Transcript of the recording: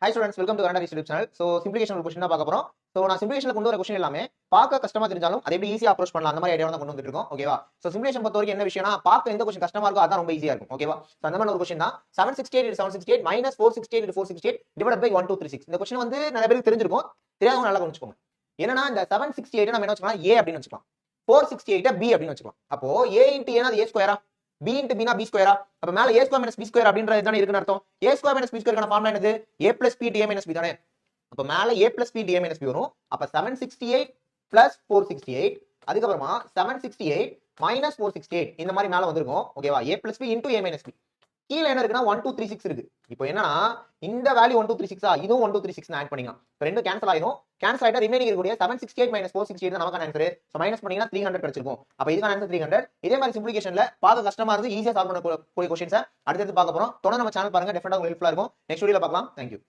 Hi students, welcome to Canada YouTube channel. So simplification question தான் பார்க்க போறோம். So நான் simplificationல கொண்டு வர क्वेश्चन எல்லாமே பார்க்க கஷ்டமா தெரிஞ்சாலும் அதை எப்படி ஈஸியா அப்ரோச் பண்ணலாம் அந்த மாதிரி ஐடியாவை தான் கொண்டு வந்துட்டு இருக்கோம். ஓகேவா? So simplification பொறுத்த வரைக்கும் என்ன விஷயம்னா பார்க்க எந்த क्वेश्चन கஷ்டமா இருக்கோ அதான் ரொம்ப ஈஸியா இருக்கும். ஓகேவா? So அந்த மாதிரி ஒரு क्वेश्चन தான் 768 768 minus 468 468 divided by 1236. இந்த क्वेश्चन வந்து நிறைய பேருக்கு தெரிஞ்சிருக்கும். தெரியாதவங்க நல்லா கவனிச்சுக்கோங்க. என்னன்னா இந்த 768 நம்ம என்ன வச்சுக்கலாம் a அப்படின்னு வச்சுக்கலாம். 468 b அப்படின்னு வச்சுக்கலாம். அப்போ a into a அது a ஸ்கொயரா b into b னா b ஸ்கொயரா அப்ப மேல a square minus b square அப்படின்றது தானே இருக்குன்னு அர்த்தம். a ஸ்கொயர் minus b ஸ்கொயர்க்கான ஃபார்முலா என்னது? a plus b dA minus b தானே. அப்ப மேல a plus b dA minus b வரும். அப்ப 768 plus 468 அதுக்கு அப்புறமா 768 minus 468 இந்த மாதிரி மேல வந்திருக்கும். ஓகேவா? a plus b into a minus b. கீழ என்ன இருக்குன்னா 1236 இருக்கு. இப்போ என்னன்னா இந்த வேல்யூ 1236 இதுவும் 1236 ஆட் பண்ணிக்கலாம். ரெண்டு கேன்சல் ஆயிடும். கேன்சல் ஆயிட்டா ரிமைனிங் இருக்கக்கூடிய 768 minus 468 தான் நமக்கான ஆன்சர். சோ மைனஸ் பண்ணீங்கன்னா 300 கிடைச்சிருக்கும். அப்ப இதுக்கான ஆன்சர் 300. இதே மாதிரி சிம்பிளிஃபிகேஷன்ல பார்க்க கஷ்டமா இருந்து ஈஸியா சால்வ் பண்ணக்கூடிய क्वेश्चंस அடுத்து பார்க்க போறோம். தொடர்ந்து நம்ம சேனல் பாருங்க, டெஃபினட்டா உங்களுக்கு ஹெல்ப்ஃபுல்லா இருக்கும். நெக்ஸ்ட் வீடியோல பார்க்கலாம். Thank you.